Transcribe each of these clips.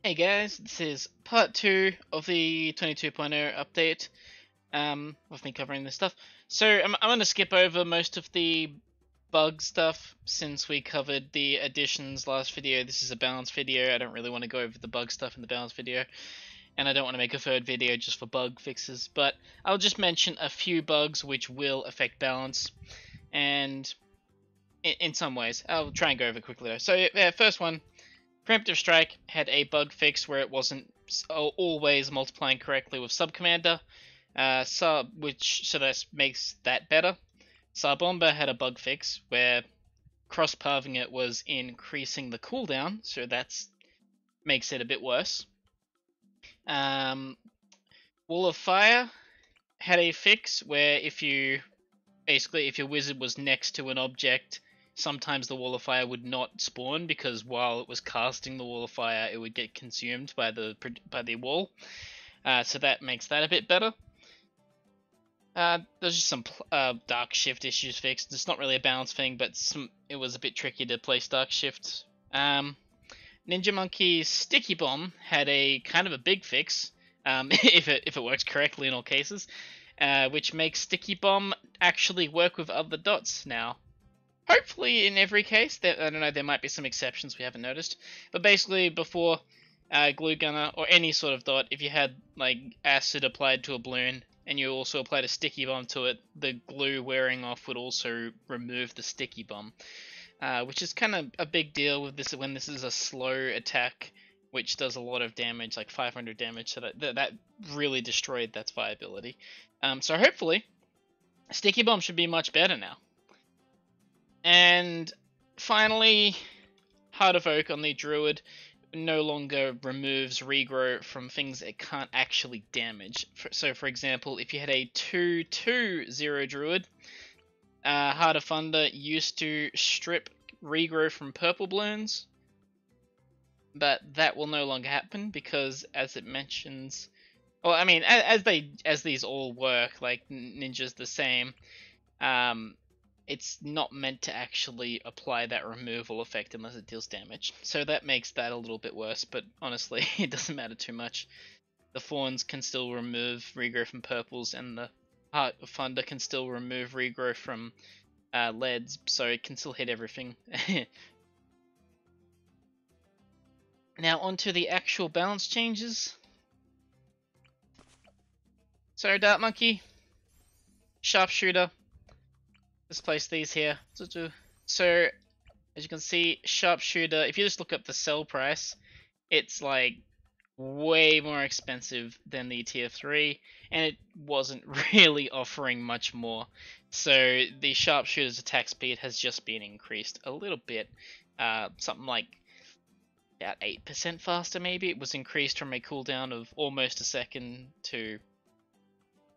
Hey guys, this is part 2 of the 22.0 update of me covering this stuff. So I'm going to skip over most of the bug stuff since we covered the additions last video. This is a balance video. I don't really want to go over the bug stuff in the balance video, and I don't want to make a third video just for bug fixes, but I'll just mention a few bugs which will affect balance, and in some ways. I'll try and go over quickly though. So first one. Preemptive Strike had a bug fix where it wasn't always multiplying correctly with Sub Commander, so that makes that better. Sar Bomber had a bug fix where cross-pathing it was increasing the cooldown, so that makes it a bit worse. Wall of Fire had a fix where if your wizard was next to an object, sometimes the Wall of Fire would not spawn because while it was casting the Wall of Fire, it would get consumed by the wall. So that makes that a bit better. There's just some Dark Shift issues fixed. It's not really a balance thing, but it was a bit tricky to place Dark Shift. Ninja Monkey's Sticky Bomb had a kind of a big fix, if it works correctly in all cases, which makes Sticky Bomb actually work with other dots now. Hopefully in every case. I don't know, there might be some exceptions we haven't noticed. But basically, before Glue Gunner, or any sort of dot, if you had like acid applied to a balloon, and you also applied a sticky bomb to it, the glue wearing off would also remove the sticky bomb. Which is kind of a big deal with this when this is a slow attack, which does a lot of damage, like 500 damage, so that really destroyed that viability. So hopefully, Sticky Bomb should be much better now. And finally, Heart of Oak on the Druid no longer removes regrow from things it can't actually damage. So for example, if you had a 2/2/0 Druid, Heart of Thunder used to strip regrow from purple balloons, but that will no longer happen because, as it mentions, well, I mean, as these all work, like Ninja's the same. It's not meant to actually apply that removal effect unless it deals damage. So that makes that a little bit worse, but honestly, it doesn't matter too much. The Fawns can still remove regrow from purples, and the Heart of Thunder can still remove regrow from leads, so it can still hit everything. Now onto the actual balance changes. So Dart Monkey, Sharpshooter. Let's place these here. So, as you can see, Sharpshooter, if you just look up the sell price, it's like way more expensive than the tier 3, and it wasn't really offering much more. So the Sharpshooter's attack speed has just been increased a little bit, something like about 8% faster maybe. It was increased from a cooldown of almost a second to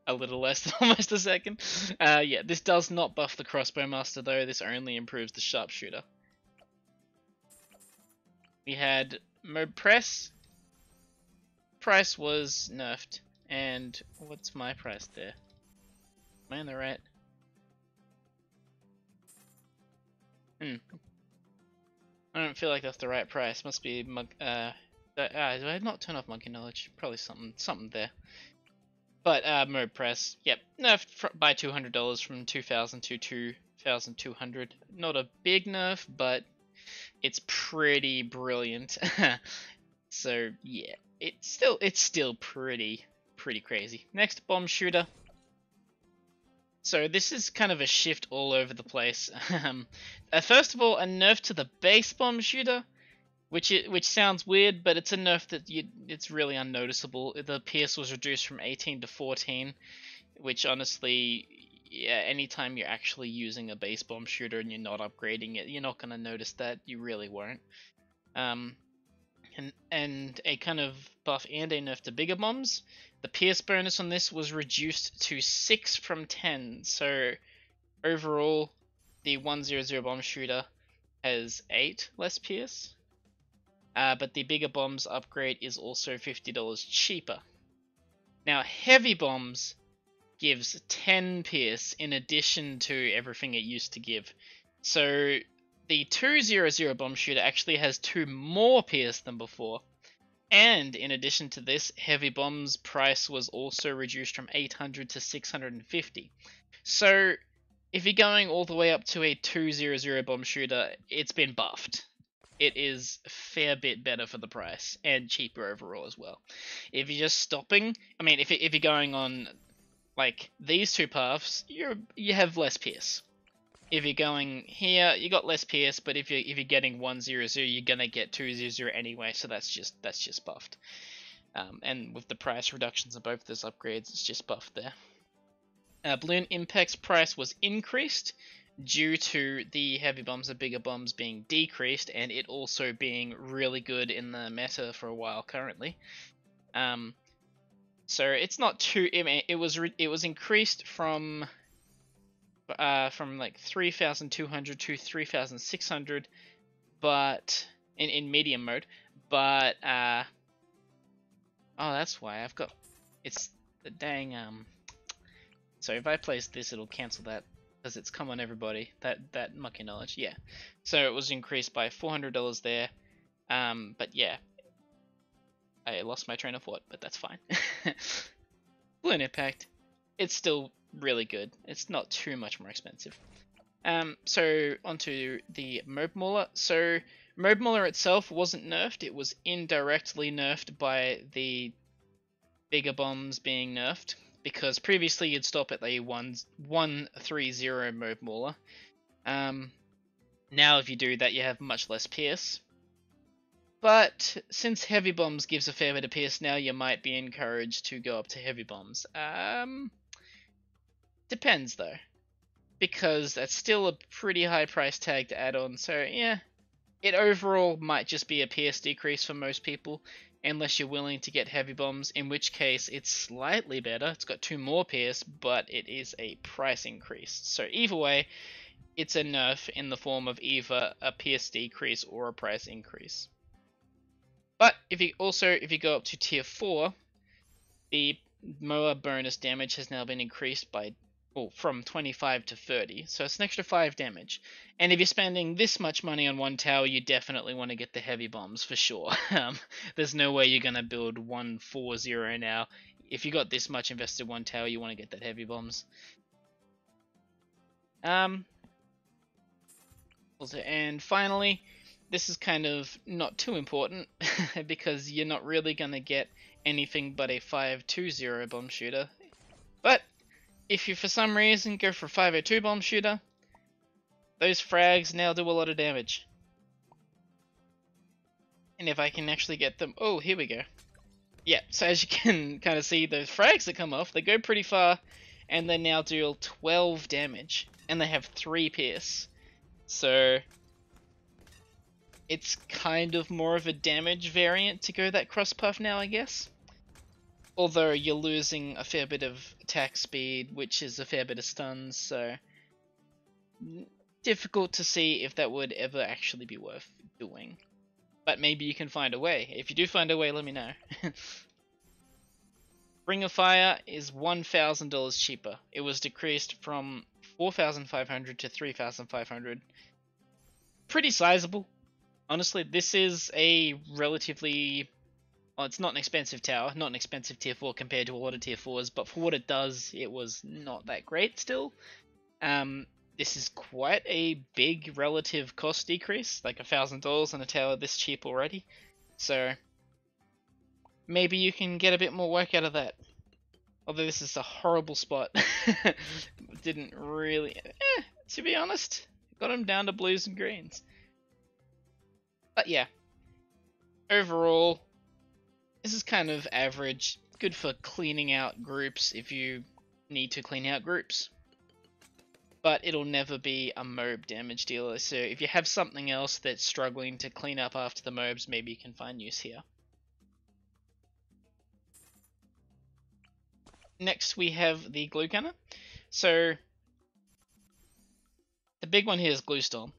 a little less than almost a second. Yeah, this does not buff the Crossbow Master though, this only improves the Sharpshooter. We had Mobe Press. Price was nerfed, and what's my price there? Am I on the right? I don't feel like that's the right price. Must be do I not turn off Monkey Knowledge? Probably something there. But Mobe Press, yep, nerfed by $200 from 2,000 to 2,200. Not a big nerf, but it's pretty brilliant. So yeah, it's still pretty crazy. Next, Bomb Shooter. So this is kind of a shift all over the place. First of all, a nerf to the base Bomb Shooter, which sounds weird, but it's a nerf that it's really unnoticeable. The pierce was reduced from 18 to 14, which honestly, yeah, anytime you're actually using a base bomb shooter and you're not upgrading it, you're not gonna notice that. You really won't. And a kind of buff and a nerf to bigger bombs. The pierce bonus on this was reduced to 6 from 10. So overall, the 100 bomb shooter has 8 less pierce. But the bigger bombs upgrade is also $50 cheaper. Now, heavy bombs gives 10 pierce in addition to everything it used to give. So the 200 bomb shooter actually has 2 more pierce than before, And in addition to this, heavy bombs price was also reduced from 800 to 650. So if you're going all the way up to a 200 bomb shooter, it's been buffed. It is a fair bit better for the price and cheaper overall as well. If you're just stopping, I mean, if you're going on like these two paths, you have less pierce. If you're going here, you got less pierce, but if you're getting 100, you're gonna get 200 anyway, so that's just buffed. And with the price reductions of both those upgrades, it's just buffed there. Balloon Impact's price was increased due to the heavy bombs and bigger bombs being decreased, and it also being really good in the meta for a while currently. So it's not too. I mean, it was increased from like 3,200 to 3,600, but in medium mode. But oh, that's why I've got. It's the dang So if I place this, it'll cancel that because it's come on everybody. That mucky knowledge, yeah. So it was increased by $400 there. But yeah, I lost my train of thought, but that's fine. Balloon Impact, it's still really good. It's not too much more expensive. So onto the Mobe Muller. So Mobe Muller itself wasn't nerfed. It was indirectly nerfed by the bigger bombs being nerfed, because previously you'd stop at the 130 Mobe Muller. Now if you do that, you have much less pierce. But since heavy bombs gives a fair bit of pierce now, you might be encouraged to go up to heavy bombs. Depends though, because that's still a pretty high price tag to add on. So yeah, it overall might just be a pierce decrease for most people, unless you're willing to get heavy bombs, in which case it's slightly better. It's got 2 more pierce, but it is a price increase. So either way, it's a nerf in the form of either a pierce decrease or a price increase. But if you go up to tier 4, the Moa bonus damage has now been increased by, well, from 25 to 30, so it's an extra 5 damage. And if you're spending this much money on one tower, you definitely want to get the heavy bombs for sure. There's no way you're going to build 140 now. If you got this much invested in one tower, you want to get that heavy bombs. Also, and finally, this is kind of not too important because you're not really going to get anything but a 520 bomb shooter. But if you for some reason go for a 502 bomb shooter, those frags now do a lot of damage. And if I can actually get them, oh, here we go. Yeah, so as you can kind of see, those frags that come off, they go pretty far, and they now deal 12 damage, and they have 3 pierce. So it's kind of more of a damage variant to go that cross puff now, I guess. Although you're losing a fair bit of attack speed, which is a fair bit of stuns, so difficult to see if that would ever actually be worth doing. But maybe you can find a way. If you do find a way, let me know. Ring of Fire is $1,000 cheaper. It was decreased from 4,500 to 3,500. Pretty sizable. Honestly, this is a relatively... Well, it's not an expensive tower, not an expensive tier 4 compared to a lot of tier 4s, but for what it does, it was not that great still. This is quite a big relative cost decrease, like $1,000 on a tower this cheap already. So maybe you can get a bit more work out of that. Although this is a horrible spot. Didn't really... to be honest, got him down to blues and greens. But yeah, overall, this is kind of average. Good for cleaning out groups if you need to clean out groups. But it'll never be a Mobe damage dealer, so if you have something else that's struggling to clean up after the Mobes, maybe you can find use here. Next we have the Glue Gunner. So the big one here is Glue Storm.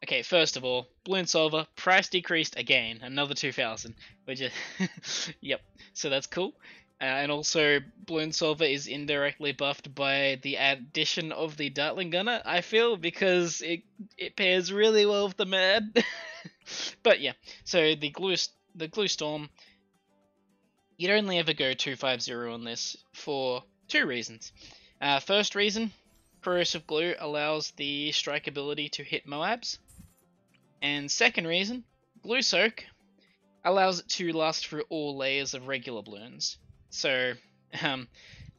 Okay, first of all, Balloon Solver, price decreased again, another 2,000, which is, yep, so that's cool. And also, Balloon Solver is indirectly buffed by the addition of the Dartling Gunner, I feel, because it pairs really well with the Mad. But yeah, so the glue storm, you'd only ever go 250 on this for two reasons. First reason, corrosive glue allows the strike ability to hit Moabs, and second reason, glue soak allows it to last through all layers of regular balloons. So,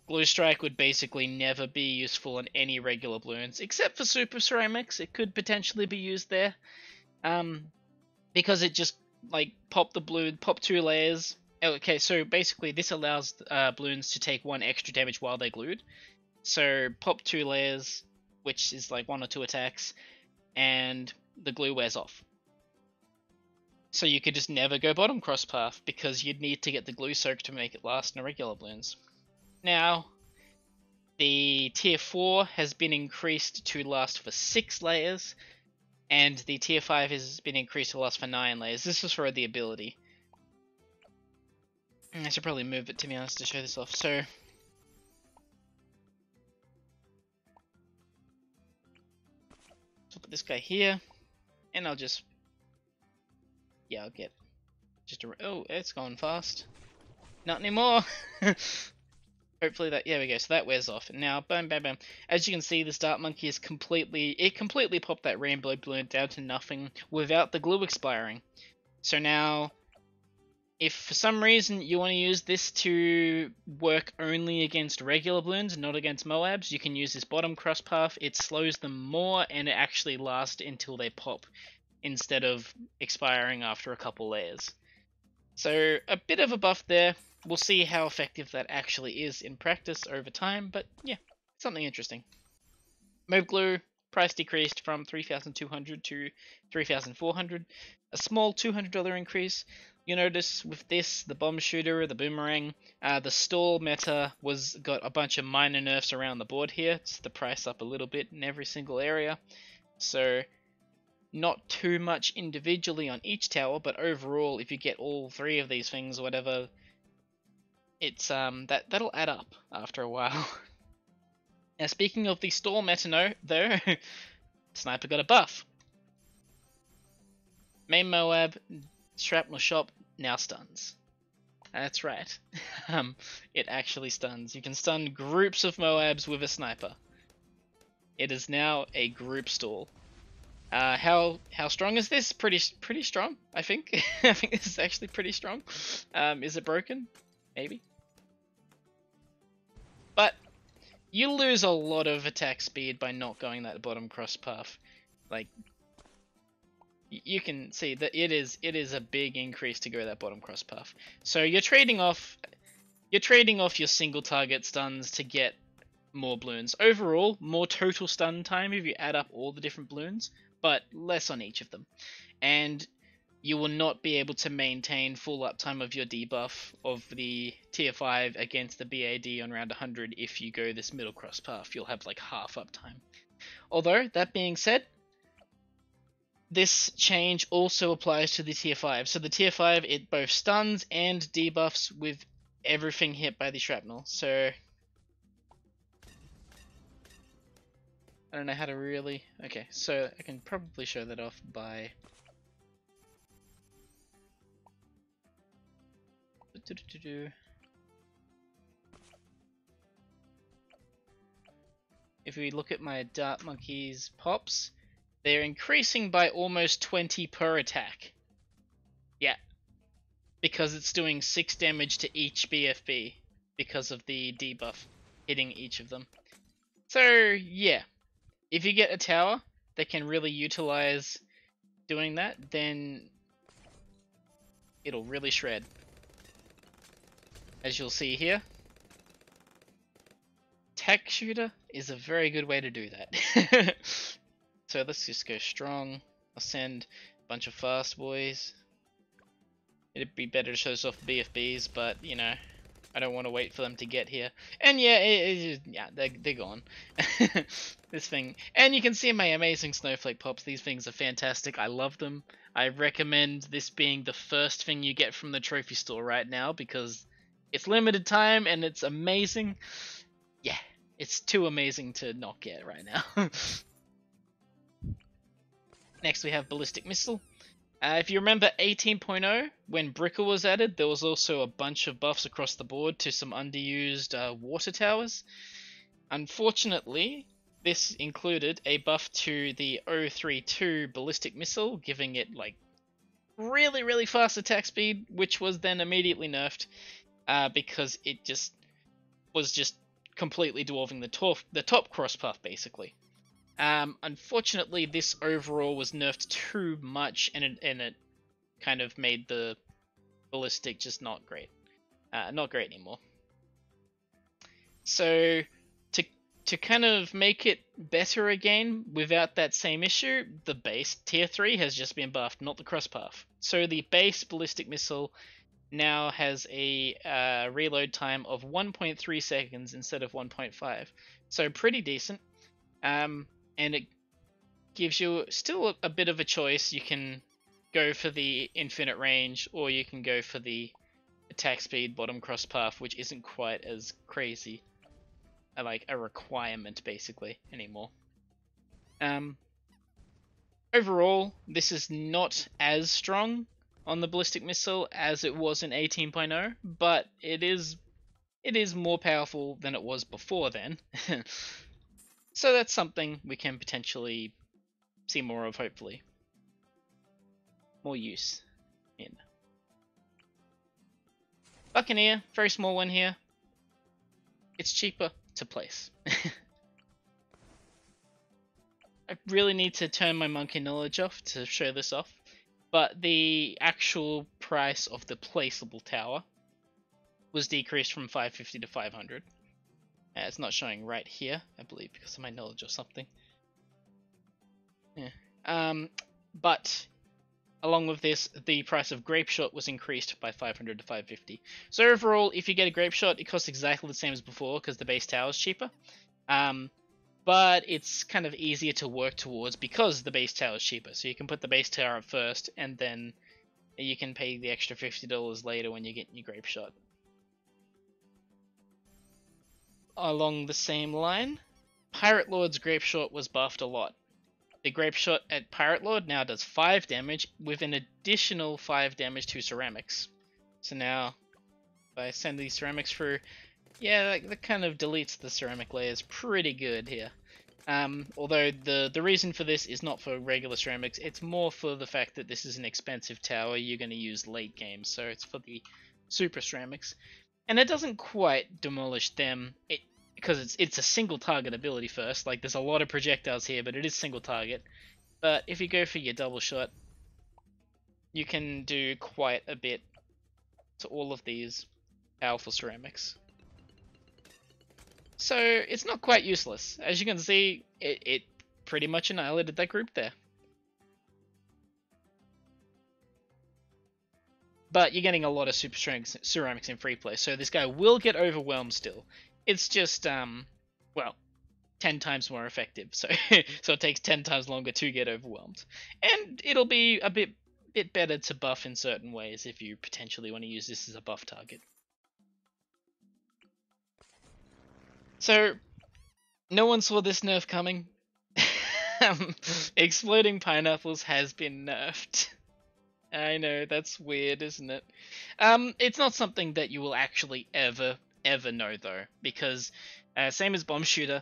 glue strike would basically never be useful on any regular balloons, except for super ceramics. It could potentially be used there, because it just like pop two layers. Okay, so basically this allows balloons to take one extra damage while they're glued. So pop two layers, which is like one or two attacks, and the glue wears off. So you could just never go bottom cross path because you'd need to get the glue soak to make it last in regular balloons. Now, the tier 4 has been increased to last for 6 layers, and the tier 5 has been increased to last for 9 layers. This was for the ability. I should probably move it, to be honest, to show this off. So, I'll put this guy here, and I'll just, yeah, I'll get just a, oh, it's going fast. Not anymore. Hopefully that, yeah, we go. So that wears off. And now, bam, bam, bam. As you can see, this Dart Monkey is completely popped that rainbow balloon down to nothing without the glue expiring. So now, if for some reason you want to use this to work only against regular balloons, not against Moabs, you can use this bottom cross path. It slows them more, and it actually lasts until they pop, instead of expiring after a couple layers. So a bit of a buff there. We'll see how effective that actually is in practice over time, but yeah, something interesting. Mobe glue, price decreased from 3,200 to 3,400, a small $200 increase. You notice with this, the bomb shooter, the boomerang, the stall meta got a bunch of minor nerfs around the board here. It's the price up a little bit in every single area. So not too much individually on each tower, but overall, if you get all three of these things, or whatever, it's that'll add up after a while. Now, speaking of the stall meta, though, Sniper got a buff. Main Moab, Shrapnel Shop now stuns. That's right. It actually stuns. You can stun groups of Moabs with a sniper. It is now a group stall. How strong is this? Pretty strong, I think. I think this is actually pretty strong. Is it broken? Maybe. But you lose a lot of attack speed by not going that bottom cross path. Like, you can see that it is a big increase to go that bottom cross path. So you're trading off your single target stuns to get more balloons. Overall, more total stun time if you add up all the different balloons, but less on each of them. And you will not be able to maintain full uptime of your debuff of the tier 5 against the BAD on round 100 if you go this middle cross path. You'll have like half uptime. Although, that being said, this change also applies to the tier 5. So the tier 5, it both stuns and debuffs with everything hit by the shrapnel. So I don't know how to really... Okay, so I can probably show that off by... If we look at my Dart Monkey's pops, they're increasing by almost 20 per attack. Yeah. Because it's doing 6 damage to each BFB because of the debuff hitting each of them. So, yeah. If you get a tower that can really utilize doing that, then it'll really shred. As you'll see here, Tech Shooter is a very good way to do that. So let's just go strong. I'll send a bunch of fast boys. It'd be better to show this off BFBs, but you know, I don't want to wait for them to get here. And yeah, yeah, they're gone. This thing, and you can see my amazing snowflake pops. These things are fantastic. I love them. I recommend this being the first thing you get from the trophy store right now because it's limited time and it's amazing. Yeah, it's too amazing to not get right now. Next we have Ballistic Missile. If you remember 18.0, when Bricker was added, there was also a bunch of buffs across the board to some underused water towers. Unfortunately, this included a buff to the 032 Ballistic Missile, giving it like really fast attack speed, which was then immediately nerfed because it was just completely dwarfing the top cross path basically. Unfortunately, this overall was nerfed too much, and it kind of made the ballistic just not great anymore. So to kind of make it better again without that same issue, the base tier 3 has just been buffed, not the cross path. So the base ballistic missile now has a reload time of 1.3 seconds instead of 1.5. So pretty decent. And it gives you still a bit of a choice. You can go for the infinite range, or you can go for the attack speed bottom cross path, which isn't quite as crazy, like a requirement basically anymore. Overall, this is not as strong on the ballistic missile as it was in 18.0, but it is more powerful than it was before then. So that's something we can potentially see more of, hopefully. More use in. Buccaneer, very small one here. It's cheaper to place. I really need to turn my monkey knowledge off to show this off, but the actual price of the placeable tower was decreased from 550 to 500. It's not showing right here, I believe, because of my knowledge or something. Yeah. But along with this, the price of grape shot was increased by 500 to 550. So overall, if you get a grape shot, it costs exactly the same as before because the base tower is cheaper. But it's kind of easier to work towards because the base tower is cheaper. So you can put the base tower up first, and then you can pay the extra $50 later when you get your grape shot. Along the same line, Pirate Lord's grape shot was buffed a lot. The grape shot at Pirate Lord now does 5 damage with an additional 5 damage to ceramics. So now, if I send these ceramics through, yeah, that kind of deletes the ceramic layers pretty good here. Although the reason for this is not for regular ceramics, it's more for the fact that this is an expensive tower you're going to use late game, so it's for the super ceramics. And it doesn't quite demolish them, because it's a single target ability first. Like, there's a lot of projectiles here, but it is single target. But if you go for your double shot, you can do quite a bit to all of these powerful ceramics. So it's not quite useless. As you can see, it pretty much annihilated that group there. But you're getting a lot of super ceramics in free play, so this guy will get overwhelmed still. It's just, well, 10 times more effective, so so it takes 10 times longer to get overwhelmed. And it'll be a bit better to buff in certain ways if you potentially want to use this as a buff target. So, no one saw this nerf coming. Exploding pineapples has been nerfed. I know, that's weird, isn't it? It's not something that you will actually ever know, though, because same as Bomb Shooter,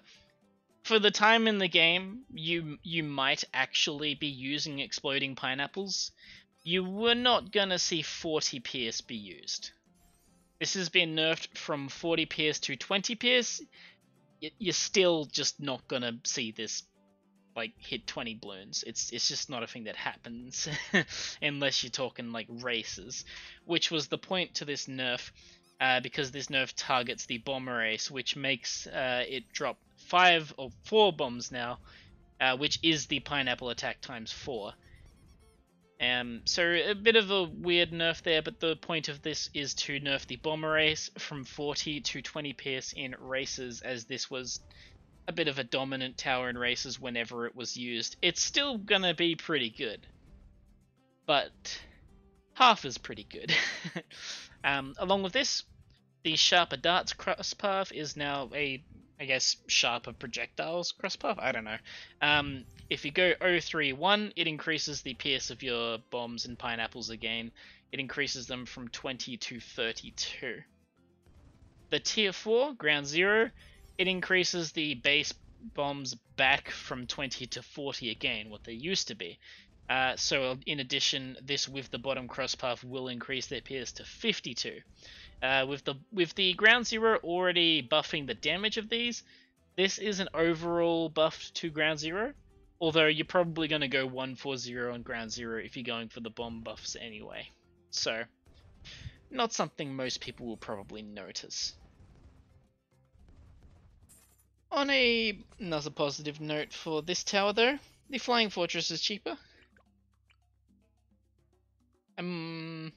for the time in the game, you might actually be using exploding pineapples. You were not gonna see 40 pierce be used. This has been nerfed from 40 pierce to 20 pierce. You're still just not gonna see this like hit 20 balloons. It's just not a thing that happens unless you're talking like races, which was the point to this nerf, because this nerf targets the bomber race, which makes it drop 5 or 4 bombs now, which is the pineapple attack times 4. So a bit of a weird nerf there, but the point of this is to nerf the bomber race from 40 to 20 pierce in races, as this was a bit of a dominant tower in races whenever it was used. It's still gonna be pretty good, but half is pretty good. Along with this, the sharper darts cross path is now a, I guess, sharper projectiles cross path. I don't know. If you go 031, it increases the pierce of your bombs and pineapples again. It increases them from 20 to 32. The tier 4, ground 0, it increases the base bombs back from 20 to 40 again, what they used to be. So in addition, this with the bottom crosspath will increase their pierce to 52. With the ground 0 already buffing the damage of these, this is an overall buff to ground 0. Although you're probably going to go 140 on ground 0 if you're going for the bomb buffs anyway. So, not something most people will probably notice. On another positive note for this tower though, the Flying Fortress is cheaper. I've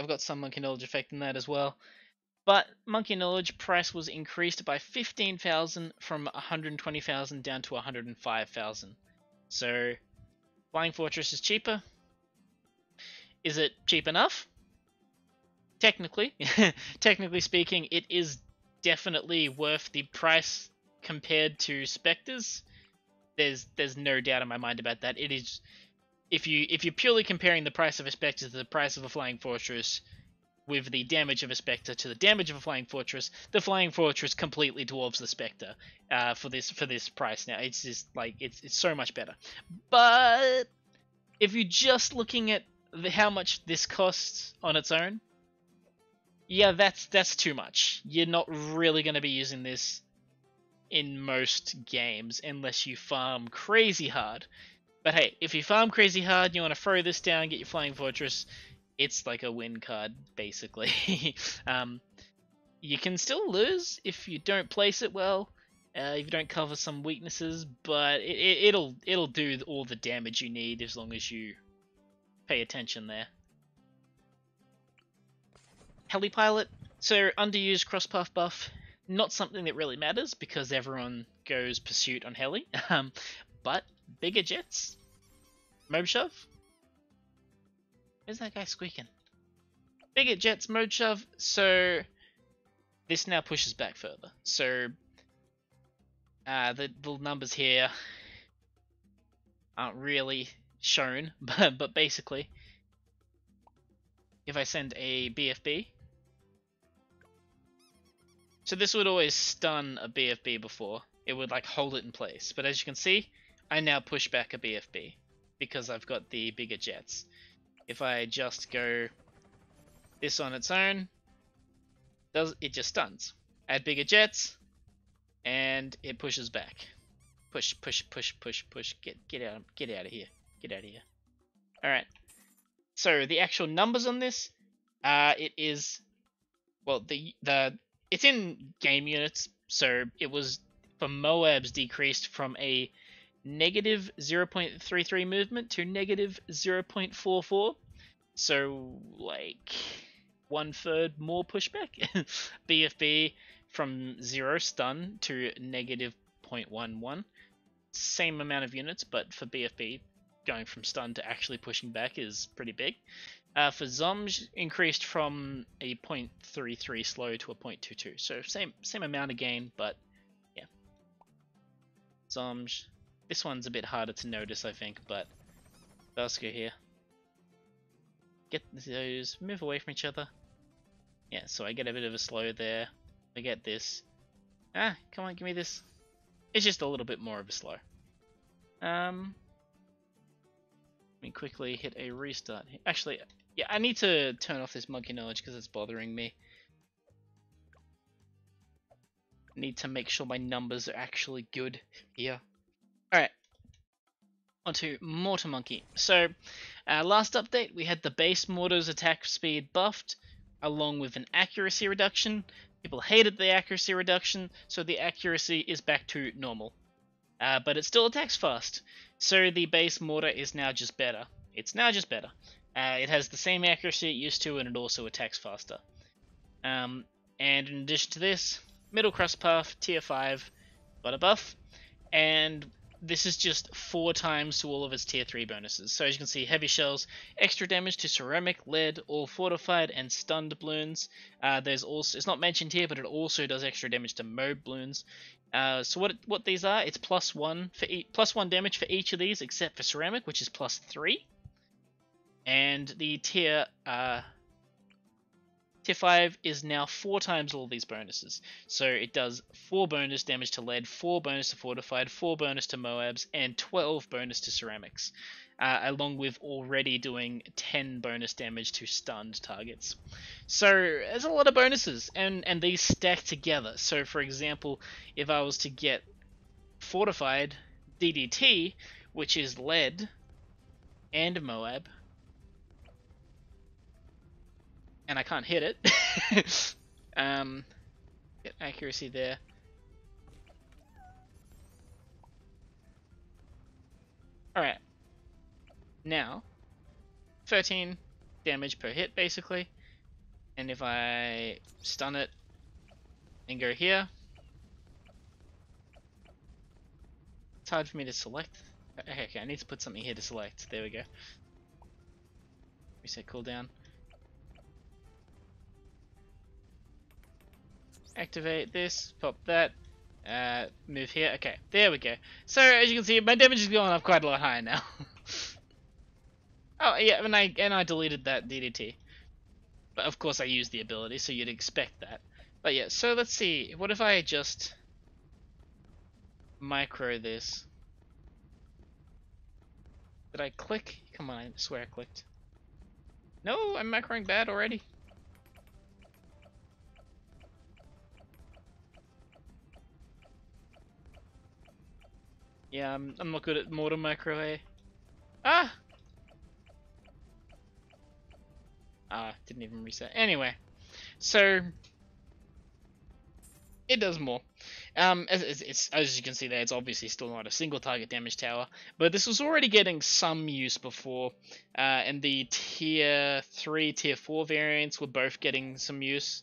got some Monkey Knowledge effect in that as well. But Monkey Knowledge price was increased by 15,000 from 120,000 down to 105,000. So, Flying Fortress is cheaper. Is it cheap enough? Technically. Technically speaking, it is definitely worth the price compared to Spectres. There's no doubt in my mind about that. It is. If you're purely comparing the price of a Spectre to the price of a Flying Fortress, with the damage of a Spectre to the damage of a Flying Fortress, the Flying Fortress completely dwarfs the Spectre for this price now. It's just like it's so much better. But if you're just looking at how much this costs on its own, yeah, that's too much. You're not really going to be using this in most games unless you farm crazy hard. But hey, if you farm crazy hard, you want to throw this down, get your Flying Fortress, it's like a win card, basically. You can still lose if you don't place it well, if you don't cover some weaknesses, but it'll do all the damage you need as long as you pay attention there. Heli Pilot, so underused crosspath buff, not something that really matters because everyone goes Pursuit on Heli, but bigger jets, Mobe Shove. Where's that guy squeaking? Bigger jets, Mobe Shove, so this now pushes back further. So the numbers here aren't really shown, but basically, if I send a BFB, so this would always stun a BFB before. It would like hold it in place, but as you can see, I now push back a BFB because I've got the bigger jets. If I just go this on its own, it just stuns. Add bigger jets, and it pushes back. Push, push, push, push, push. Get out of here. Get out of here. All right. So the actual numbers on this, it is, well, it's in game units. So it was for Moab's decreased from a negative 0.33 movement to negative 0.44. So like 1/3 more pushback. BFB from 0 stun to negative 0.11. Same amount of units, but for BFB, going from stun to actually pushing back is pretty big. For Zomj, increased from a 0.33 slow to a 0.22. So same amount of gain, but yeah. Zomj. This one's a bit harder to notice, I think, but let's go here. Get those, move away from each other. Yeah, so I get a bit of a slow there. I get this. Ah, come on, give me this. It's just a little bit more of a slow. Let me quickly hit a restart. Actually, yeah, I need to turn off this Monkey Knowledge because it's bothering me. Need to make sure my numbers are actually good here. Alright, onto Mortar Monkey. So, last update we had the base Mortar's attack speed buffed, along with an accuracy reduction. People hated the accuracy reduction, so the accuracy is back to normal. But it still attacks fast, so the base Mortar is now just better. It's now just better. It has the same accuracy it used to, and it also attacks faster. And in addition to this, middle crosspath, tier 5, got a buff, and this is just 4 times to all of its tier 3 bonuses. So as you can see, heavy shells, extra damage to ceramic, lead, all fortified, and stunned balloons. There's also, it's not mentioned here, but it also does extra damage to Mobe balloons. So what these are, it's +1 for +1 damage for each of these, except for ceramic, which is +3. And the tier 5 is now 4 times all these bonuses. So it does 4 bonus damage to lead, 4 bonus to fortified, 4 bonus to Moabs, and 12 bonus to ceramics. Along with already doing 10 bonus damage to stunned targets. So there's a lot of bonuses, and these stack together. So for example, if I was to get fortified DDT, which is lead and Moab, and I can't hit it. Get accuracy there. Alright. Now, 13 damage per hit, basically. And if I stun it and go here, it's hard for me to select. Okay, I need to put something here to select. There we go. Reset cooldown. Activate this, pop that, move here. Okay, there we go. So as you can see, my damage is going up quite a lot higher now. Oh yeah, and I deleted that DDT, but of course I used the ability, so you'd expect that. But yeah, so let's see. What if I just micro this? Did I click? Come on, I swear I clicked. No, I'm macroing bad already. Yeah, I'm not good at mortar micro, eh? Ah! Didn't even reset. Anyway, so it does more. As you can see there, it's obviously still not a single target damage tower, but this was already getting some use before, and the tier 3, tier 4 variants were both getting some use.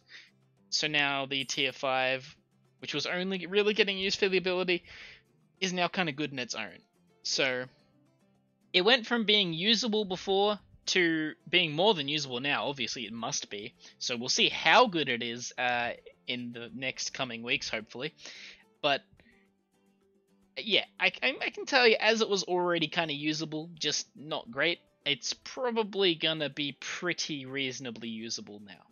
So now the tier 5, which was only really getting used for the ability, is now kind of good in its own. So it went from being usable before to being more than usable now. Obviously it must be. So we'll see how good it is in the next coming weeks, hopefully. But yeah, I can tell you, as it was already kind of usable, just not great, it's probably gonna be pretty reasonably usable now.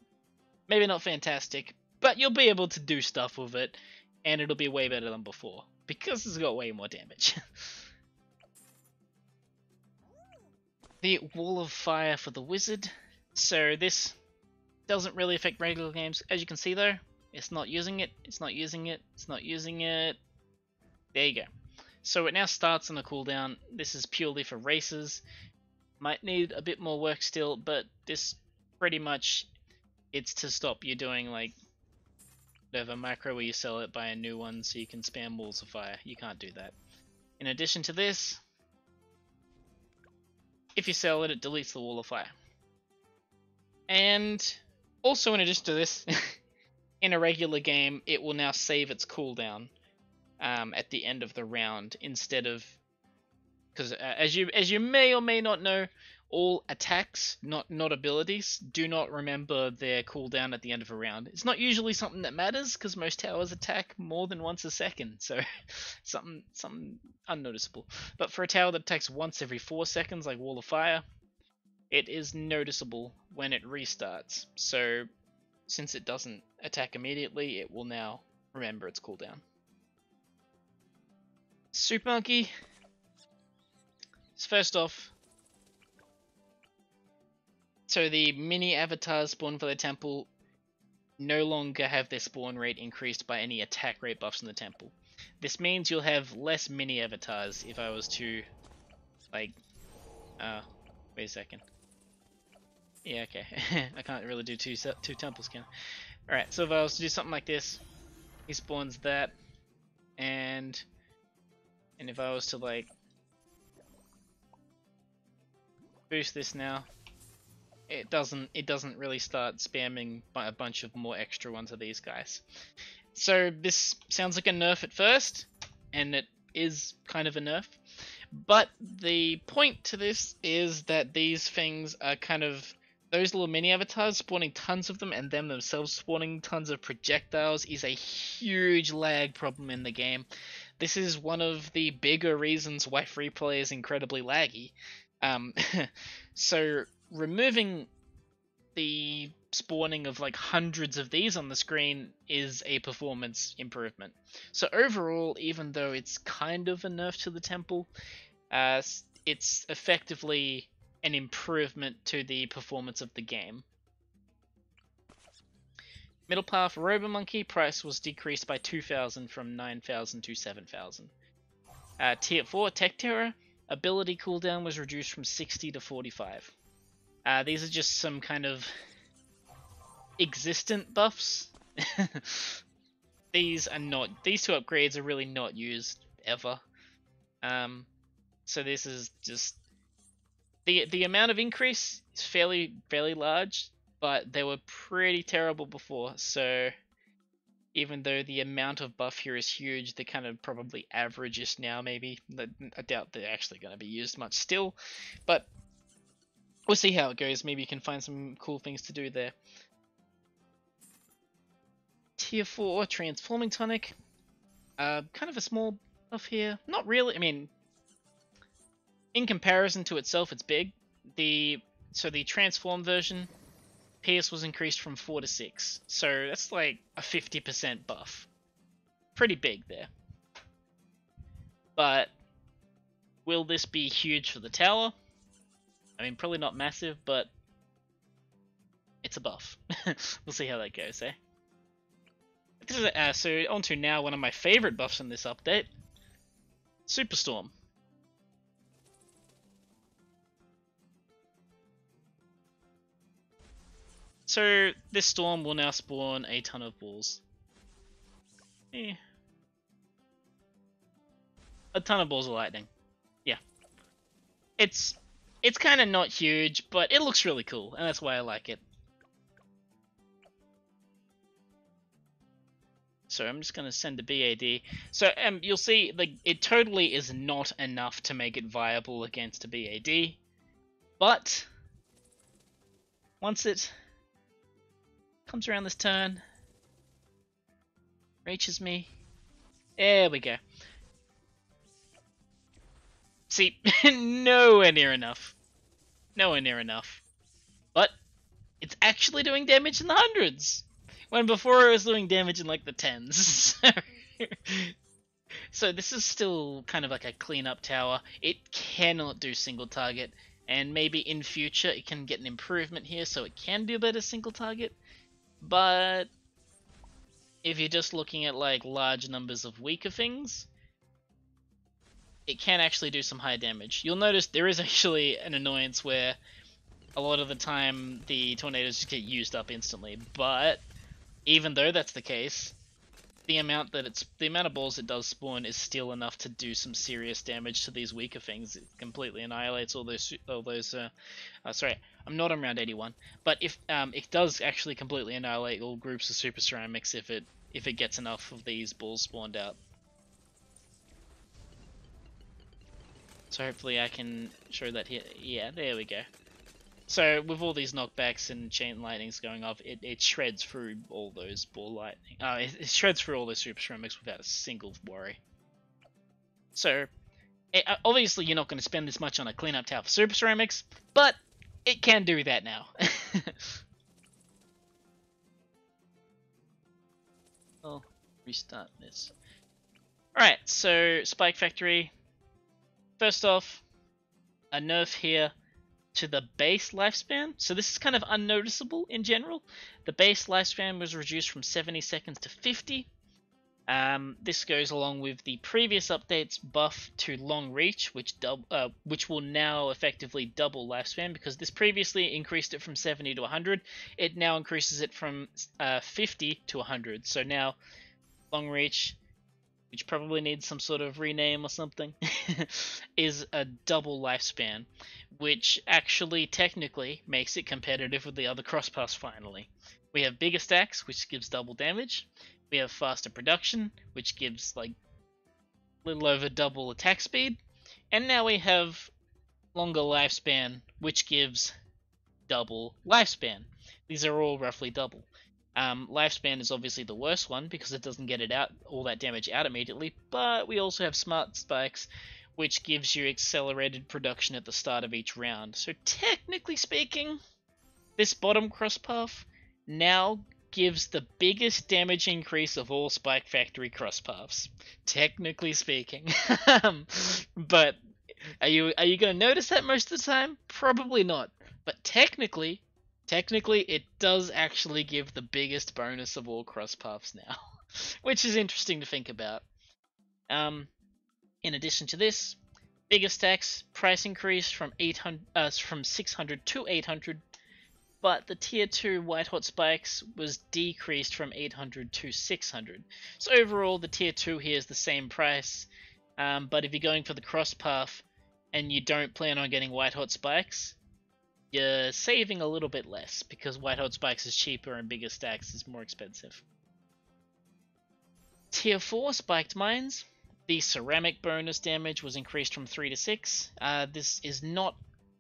Maybe not fantastic, but you'll be able to do stuff with it, and it'll be way better than before, because it's got way more damage. The Wall of Fire for the Wizard. So this doesn't really affect regular games. As you can see though, it's not using it, it's not using it, it's not using it. There you go. So it now starts on a cooldown. This is purely for races. Might need a bit more work still, but this pretty much, it's to stop you doing like whatever macro where you sell it, buy a new one so you can spam Walls of Fire. You can't do that. In addition to this, if you sell it, it deletes the Wall of Fire. And also in addition to this, in a regular game, it will now save its cooldown at the end of the round, instead of, because as you may or may not know, all attacks, not abilities, do not remember their cooldown at the end of a round. It's not usually something that matters, because most towers attack more than once a second, so something unnoticeable. But for a tower that attacks once every 4 seconds, like Wall of Fire, it is noticeable when it restarts. So since it doesn't attack immediately, it will now remember its cooldown. Super Monkey. So first off, so the mini avatars spawned for the temple no longer have their spawn rate increased by any attack rate buffs in the temple. This means you'll have less mini avatars. If I was to, like, wait a second. Yeah, okay. I can't really do two temples, can I? Alright, so if I was to do something like this, he spawns that, and if I was to, like, boost this now, it doesn't really start spamming by a bunch of more extra ones of these guys. So this sounds like a nerf at first, and it is kind of a nerf. But the point to this is that these things are kind of those little mini avatars spawning tons of them and them themselves spawning tons of projectiles is a huge lag problem in the game. This is one of the bigger reasons why free play is incredibly laggy. So removing the spawning of like hundreds of these on the screen is a performance improvement. So overall, even though it's kind of a nerf to the temple, it's effectively an improvement to the performance of the game. Middle path Robomonkey price was decreased by 2,000 from 9,000 to 7,000. Tier 4 Tech Terror ability cooldown was reduced from 60 to 45. These are just some kind of existent buffs. These two upgrades are really not used ever. So this is just the amount of increase is fairly large, but they were pretty terrible before. So even though the amount of buff here is huge, they're kind of probably average-ish now. Maybe I doubt they're actually going to be used much still, but we'll see how it goes. Maybe you can find some cool things to do there. Tier 4 Transforming Tonic. Kind of a small buff here. Not really. I mean, in comparison to itself, it's big. So the Transform version, Pierce was increased from 4 to 6. So that's like a 50% buff. Pretty big there. But will this be huge for the tower? I mean, probably not massive, but it's a buff. We'll see how that goes, eh? So on to now one of my favorite buffs in this update, Superstorm. So this storm will now spawn a ton of balls. A ton of balls of lightning. Yeah. It's kind of not huge, but it looks really cool, and that's why I like it. So I'm just gonna send a BAD. So you'll see, like, it totally is not enough to make it viable against a BAD, but once it comes around this turn, reaches me, there we go. See, nowhere near enough. Nowhere near enough. But it's actually doing damage in the hundreds, when before it was doing damage in like the tens. So this is still kind of like a cleanup tower. It cannot do single target, and maybe in future it can get an improvement here so it can do better single target. But if you're just looking at like large numbers of weaker things, it can actually do some high damage. You'll notice there is actually an annoyance where a lot of the time the tornadoes just get used up instantly, but even though that's the case, the amount of balls it does spawn is still enough to do some serious damage to these weaker things. It completely annihilates all those sorry, I'm not on round 81, but if it does actually completely annihilate all groups of super ceramics if it gets enough of these balls spawned out. So hopefully I can show that here. Yeah, there we go. So with all these knockbacks and chain lightnings going off, it shreds through all those ball lightning. It shreds through all those super ceramics without a single worry. So obviously you're not going to spend this much on a cleanup tower for super ceramics, but it can do that now. I'll restart this. Alright, so Spike Factory. First off, a nerf here to the base lifespan. So this is kind of unnoticeable in general. The base lifespan was reduced from 70 seconds to 50. This goes along with the previous update's buff to long reach, which will now effectively double lifespan, because this previously increased it from 70 to 100. It now increases it from 50 to 100. So now long reach, which probably needs some sort of rename or something, is a double lifespan, which actually technically makes it competitive with the other crosspaths finally. We have bigger stacks, which gives double damage. We have faster production, which gives like a little over double attack speed, and now we have longer lifespan, which gives double lifespan. These are all roughly double. Lifespan is obviously the worst one because it doesn't get it out all that damage out immediately, but we also have smart spikes, which gives you accelerated production at the start of each round. So technically speaking, this bottom cross path now gives the biggest damage increase of all Spike Factory cross paths, technically speaking. But are you going to notice that most of the time? Probably not. But technically it does actually give the biggest bonus of all cross paths now, which is interesting to think about. In addition to this, biggest stacks price increase from 600 to 800, but the tier 2 white hot spikes was decreased from 800 to 600. So overall, the tier 2 here is the same price, but if you're going for the cross path and you don't plan on getting white hot spikes, you're saving a little bit less because white hot spikes is cheaper and bigger stacks is more expensive. Tier 4 spiked mines. The ceramic bonus damage was increased from 3 to 6. This is not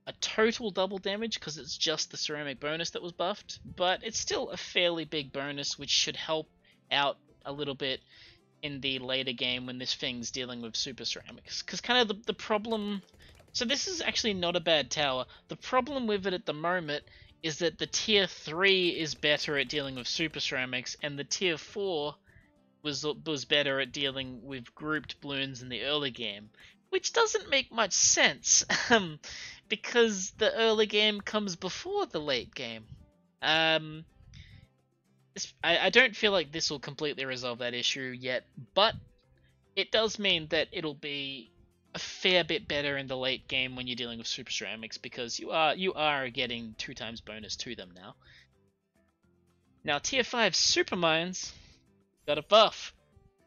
a total double damage because it's just the ceramic bonus that was buffed, but it's still a fairly big bonus which should help out a little bit in the later game when this thing's dealing with super ceramics. Because kind of the problem... So this is actually not a bad tower. The problem with it at the moment is that the tier 3 is better at dealing with super ceramics, and the tier 4 was better at dealing with grouped balloons in the early game, which doesn't make much sense, because the early game comes before the late game. I don't feel like this will completely resolve that issue yet, but it does mean that it'll be a fair bit better in the late game when you're dealing with super ceramics, because you are getting 2 times bonus to them now. Now tier 5 super mines got a buff.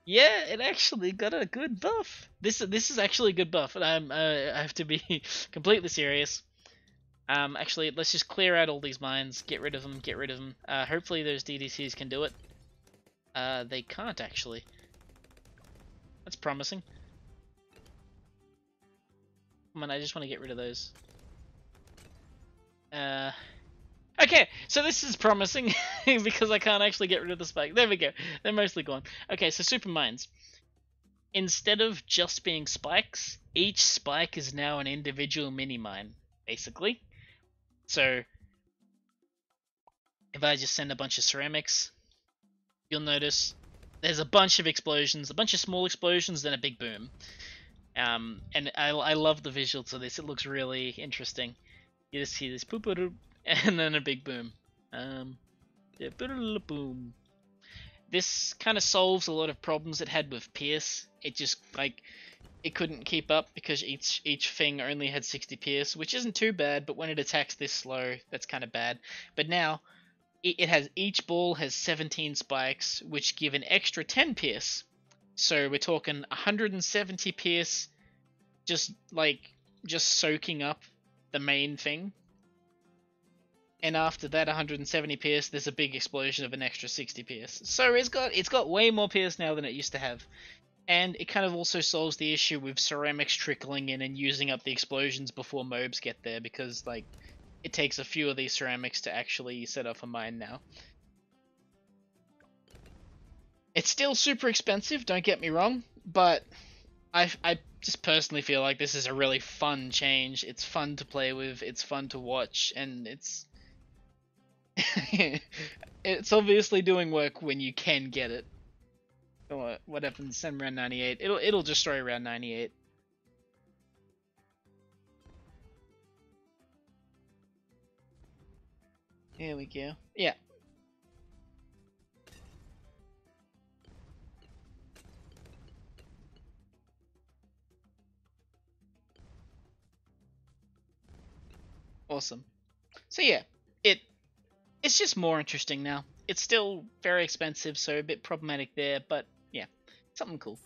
Yeah, it actually got a good buff. This is actually a good buff, and I have to be completely serious. Actually, let's just clear out all these mines, get rid of them. Hopefully those DDCs can do it. They can't actually. That's promising. Come on, I just want to get rid of those. Okay, so this is promising because I can't actually get rid of the spike. There we go. They're mostly gone. Okay, so super mines. Instead of just being spikes, each spike is now an individual mini mine, basically. So if I just send a bunch of ceramics, you'll notice there's a bunch of explosions, a bunch of small explosions, then a big boom. And I love the visuals of this. It looks really interesting. You just see this boop, and then a big boom. Boom. This kind of solves a lot of problems it had with Pierce. It just it couldn't keep up because each thing only had 60 Pierce, which isn't too bad. But when it attacks this slow, that's kind of bad. But now each ball has 17 spikes, which give an extra 10 Pierce. So we're talking 170 Pierce, just soaking up the main thing. And after that 170 Pierce, there's a big explosion of an extra 60 Pierce. So it's got way more Pierce now than it used to have. And it kind of also solves the issue with ceramics trickling in and using up the explosions before mobs get there, because it takes a few of these ceramics to actually set off a mine now. It's still super expensive, don't get me wrong, but I just personally feel like this is a really fun change. It's fun to play with, it's fun to watch, and it's it's obviously doing work when you can get it. What happens? Send around 98. It'll destroy around 98. Here we go. Yeah. Awesome. So yeah, it's just more interesting now. It's still very expensive, so a bit problematic there, but yeah, something cool.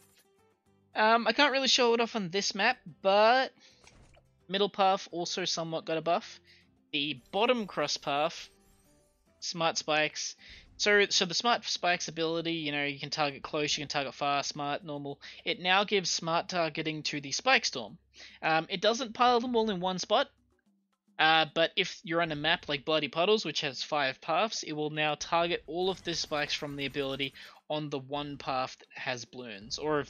I can't really show it off on this map, but middle path also somewhat got a buff. The bottom cross path, smart spikes, So the Smart Spikes ability, you can target close, you can target far, smart, normal. It now gives smart targeting to the Spike Storm. It doesn't pile them all in one spot, but if you're on a map like Bloody Puddles, which has 5 paths, it will now target all of the spikes from the ability on the one path that has balloons. Or,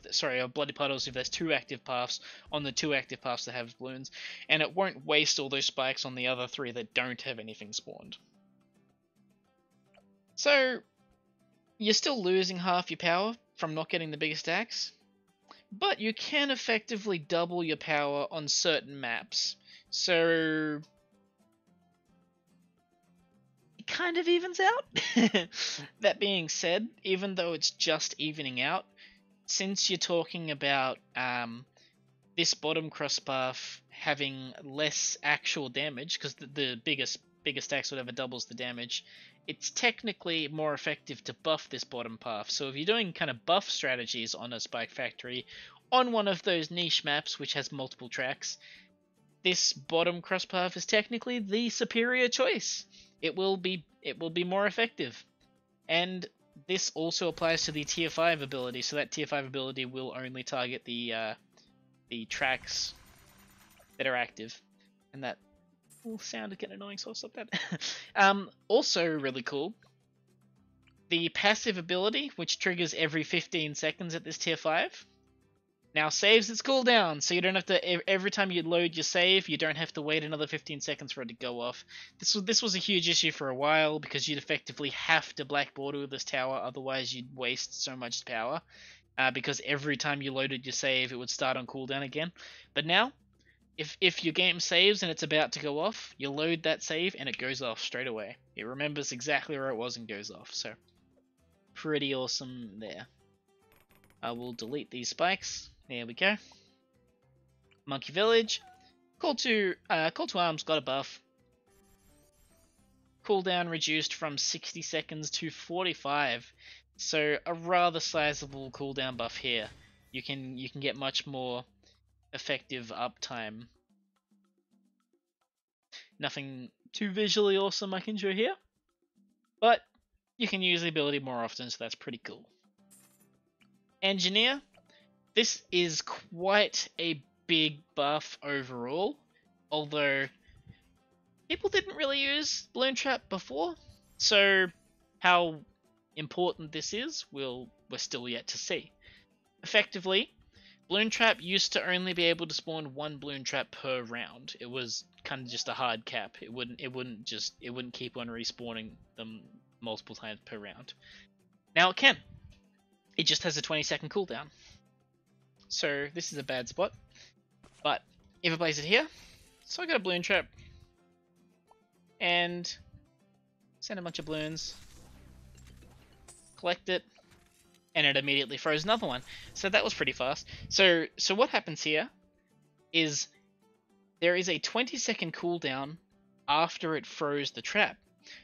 Bloody Puddles if there's 2 active paths, on the 2 active paths that have balloons. And it won't waste all those spikes on the other 3 that don't have anything spawned. So, you're still losing half your power from not getting the biggest stacks, but you can effectively double your power on certain maps. So, it kind of evens out. That being said, even though it's just evening out, since you're talking about this bottom cross path having less actual damage, because the biggest stacks whatever doubles the damage, it's technically more effective to buff this bottom path. So if you're doing kind of buff strategies on a Spike Factory, on one of those niche maps which has multiple tracks, this bottom cross path is technically the superior choice. It will be more effective. And this also applies to the tier 5 ability, so that tier 5 ability will only target the tracks that are active. And that will sound a bit annoying, so I'll stop that. Also really cool, the passive ability, which triggers every 15 seconds at this tier 5, now saves its cooldown, so you don't have to, every time you load your save, you don't have to wait another 15 seconds for it to go off. This was a huge issue for a while, because you'd effectively have to black border with this tower, otherwise you'd waste so much power, because every time you loaded your save, it would start on cooldown again. But now, if your game saves and it's about to go off, you load that save and it goes off straight away. It remembers exactly where it was and goes off, so pretty awesome there. I will delete these spikes. There we go. Monkey Village. Call to Arms got a buff. Cooldown reduced from 60 seconds to 45. So a rather sizable cooldown buff here. You can get much more effective uptime. Nothing too visually awesome I can show here, but you can use the ability more often, so that's pretty cool. Engineer. This is quite a big buff overall, although people didn't really use Balloon Trap before, so how important this is, we're still yet to see. Effectively, Balloon Trap used to only be able to spawn 1 Balloon Trap per round. It was kind of just a hard cap. It wouldn't keep on respawning them multiple times per round. Now it can. It just has a 20-second cooldown. So this is a bad spot. But if I place it here, so I got a Balloon Trap and send a bunch of balloons, collect it, and it immediately froze another one. So that was pretty fast. So what happens here is there is a 20-second cooldown after it froze the trap.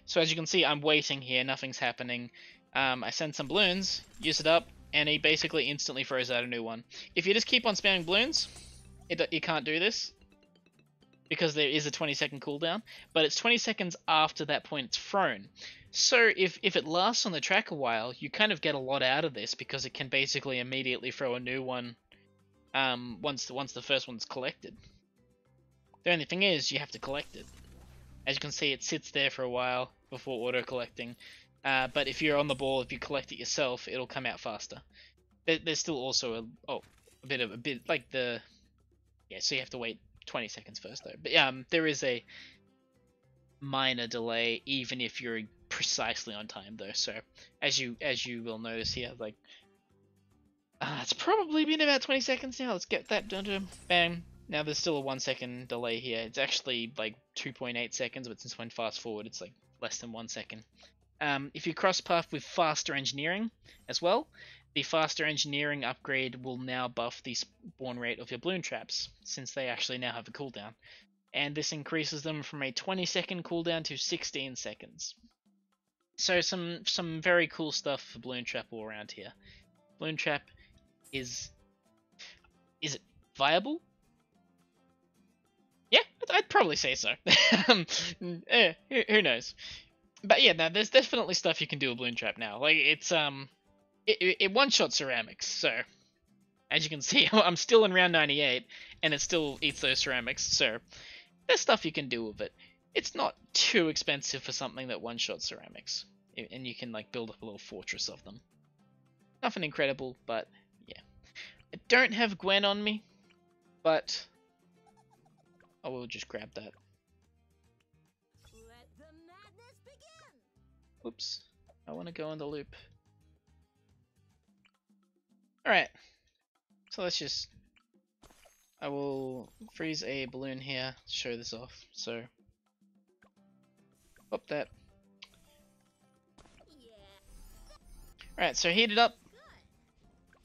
So as you can see, I'm waiting here, nothing's happening. I send some balloons, use it up, and he basically instantly froze out a new one. If you just keep on spamming balloons, you can't do this, because there is a 20-second cooldown, but it's 20 seconds after that point it's thrown. So if it lasts on the track a while, you kind of get a lot out of this, because it can basically immediately throw a new one once the first one's collected. The only thing is, you have to collect it. As you can see, it sits there for a while before auto-collecting. But if you're on the ball, if you collect it yourself, it'll come out faster. There's still also a bit like the... Yeah, so you have to wait 20 seconds first, though. But there is a minor delay, even if you're precisely on time, though. So as you will notice here, like it's probably been about 20 seconds now. Let's get that done. Bang. Now there's still a 1 second delay here. It's actually like 2.8 seconds, but since I went fast forward, it's like less than 1 second. If you cross path with faster engineering as well, the faster engineering upgrade will now buff the spawn rate of your balloon traps, since they actually now have a cooldown. And this increases them from a 20-second cooldown to 16 seconds. So some very cool stuff for balloon trap all around here. Balloon trap is it viable? Yeah, I'd probably say so. Who knows? But yeah, no, there's definitely stuff you can do with Balloon Trap now. Like it one-shot ceramics, so as you can see, I'm still in round 98, and it still eats those ceramics, so there's stuff you can do with it. It's not too expensive for something that one-shot ceramics, and you can like build up a little fortress of them. Nothing incredible, but yeah. I don't have Gwen on me, but I will just grab that. Let the madness begin. Oops, I want to go on the loop. Alright, so let's just... I will freeze a balloon here to show this off, so... Pop that. Alright, so heated up.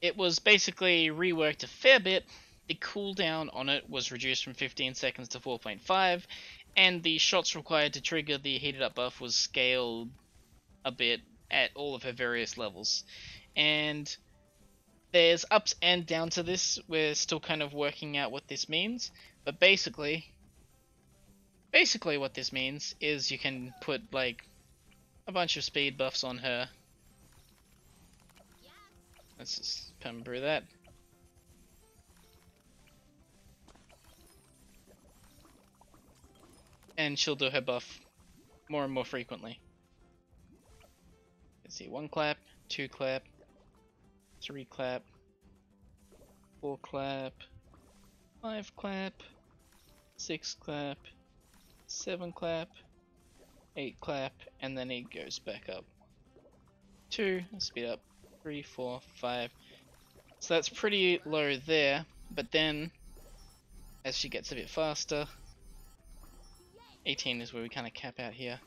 It was basically reworked a fair bit. The cooldown on it was reduced from 15 seconds to 4.5, and the shots required to trigger the heated up buff was scaled a bit at all of her various levels. And there's ups and downs to this. We're still kind of working out what this means, but basically what this means is you can put like a bunch of speed buffs on her. Let's just come through that. And she'll do her buff more and more frequently. Let's see, 1 clap, 2 clap, 3 clap, 4 clap, 5 clap, 6 clap, 7 clap, 8 clap, and then it goes back up. 2, speed up, 3, 4, 5. So that's pretty low there, but then as she gets a bit faster, 18 is where we kind of cap out here.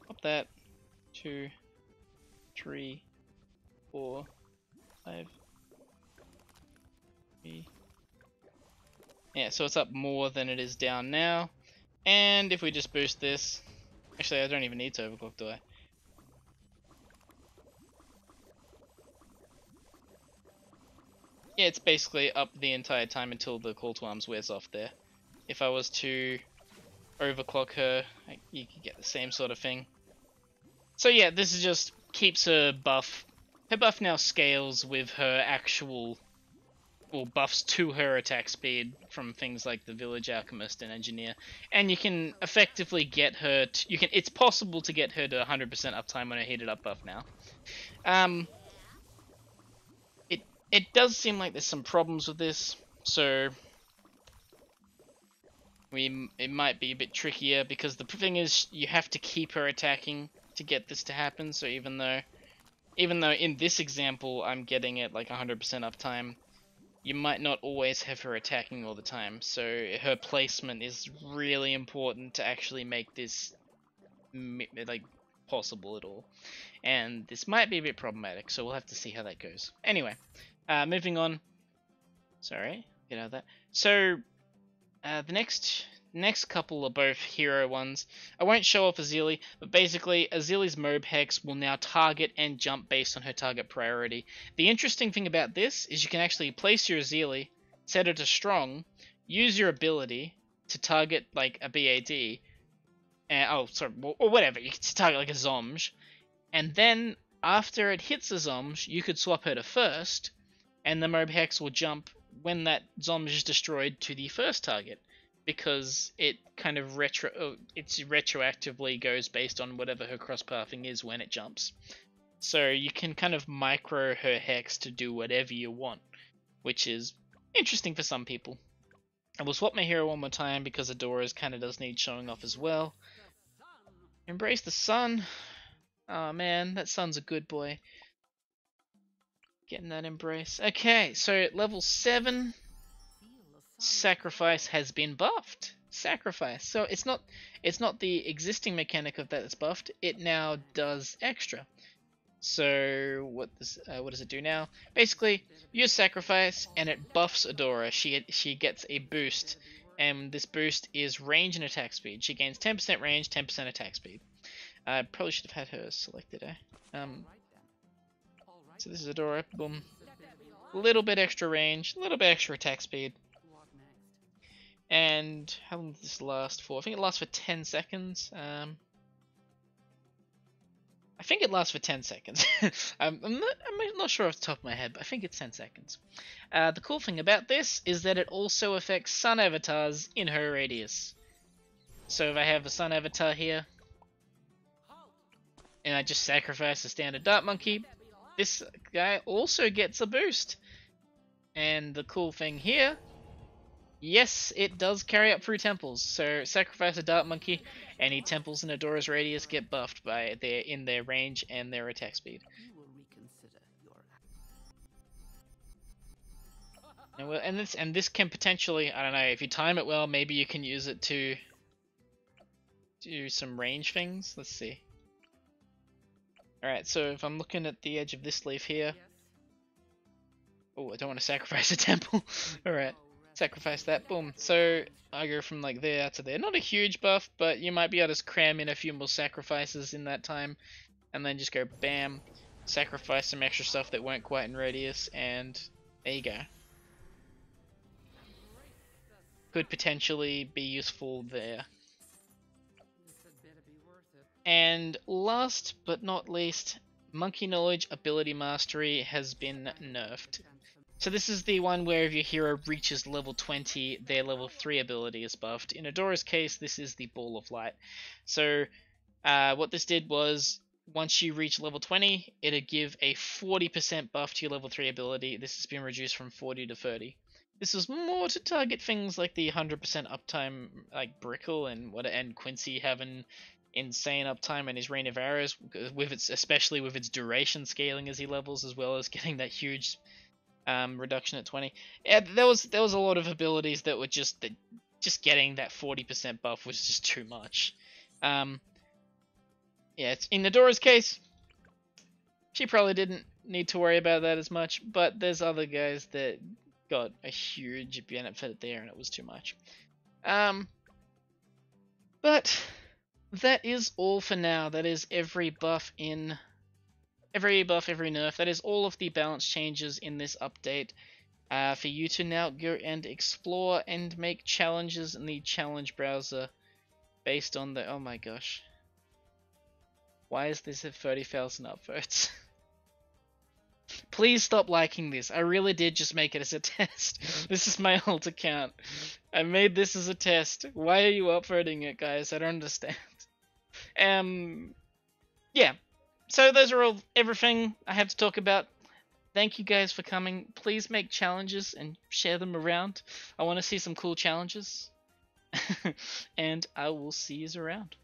Pop that. 2, 3, 4, 5, 3. Yeah, so it's up more than it is down now. And if we just boost this, actually I don't even need to overclock, do I? Yeah, it's basically up the entire time until the call to arms wears off there. If I was to overclock her, you could get the same sort of thing. So yeah, this is just keeps her buff. Her buff now scales with her actual, well, buffs to her attack speed from things like the Village Alchemist and Engineer, and you can effectively get her. It's possible to get her to 100% uptime on her heated up buff now. It does seem like there's some problems with this, so it might be a bit trickier, because the thing is you have to keep her attacking to get this to happen. So even though in this example I'm getting it like 100% uptime, you might not always have her attacking all the time. So her placement is really important to actually make this like possible at all. And this might be a bit problematic, so we'll have to see how that goes. Anyway, moving on. Sorry, get out of that. So the next couple are both hero ones. I won't show off Azili, but basically Azili's Mobe Hex will now target and jump based on her target priority. The interesting thing about this is you can actually place your Azili, set her to strong, use your ability to target like a BAD, or whatever, you can target like a Zomj, and then after it hits a Zomj, you could swap her to first, and the Mobe Hex will jump when that Zomj is destroyed to the first target, because it kind of retroactively goes based on whatever her cross-pathing is when it jumps. So you can kind of micro her Hex to do whatever you want, which is interesting for some people. I will swap my hero one more time because Adora's kind of does need showing off as well. Embrace the sun. Oh man, that sun's a good boy. Getting that embrace. Okay, so level 7, Sacrifice has been buffed. Sacrifice. So it's not the existing mechanic of that that's buffed. It now does extra. So what does it do now? Basically, use Sacrifice and it buffs Adora. She gets a boost, and this boost is range and attack speed. She gains 10% range, 10% attack speed. I probably should have had her selected, So this is Adora, boom. A little bit extra range, a little bit extra attack speed. And how long does this last for? I think it lasts for 10 seconds. I think it lasts for 10 seconds. I'm not sure off the top of my head, but I think it's 10 seconds. The cool thing about this is that it also affects sun avatars in her radius. So if I have a sun avatar here, and I just sacrifice a standard Dart Monkey, this guy also gets a boost. And the cool thing here, yes, it does carry up through temples. So sacrifice a Dart Monkey, any temples in Adora's radius get buffed by their range and their attack speed. And this can potentially, I don't know, if you time it well, maybe you can use it to do some range things. Let's see. Alright, so if I'm looking at the edge of this leaf here. Oh, I don't want to sacrifice a temple. Alright, sacrifice that. Boom. So I go from like there to there. Not a huge buff, but you might be able to cram in a few more sacrifices in that time. And then just go bam. Sacrifice some extra stuff that weren't quite in radius. And there you go. Could potentially be useful there. And last but not least, Monkey Knowledge Ability Mastery has been nerfed. So this is the one where if your hero reaches level 20, their level 3 ability is buffed. In Adora's case, this is the Ball of Light. So what this did was, once you reach level 20, it'd give a 40% buff to your level 3 ability. This has been reduced from 40 to 30. This was more to target things like the 100% uptime, like Brickle and Quincy having insane uptime and his Rain of Arrows, especially with its duration scaling as he levels, as well as getting that huge reduction at 20. Yeah, there was a lot of abilities that were just getting that 40% buff was just too much. Yeah, it's, in Adora's case, she probably didn't need to worry about that as much, but there's other guys that got a huge benefit there and it was too much. But that is all for now. That is every buff, every nerf. That is all of the balance changes in this update. For you to now go and explore and make challenges in the challenge browser based on the... Oh my gosh. Why is this at 30,000 upvotes? Please stop liking this. I really did just make it as a test. This is my alt account. I made this as a test. Why are you upvoting it, guys? I don't understand. Yeah. So those are everything I have to talk about. Thank you guys for coming. Please make challenges and share them around. I want to see some cool challenges. And I will see you around.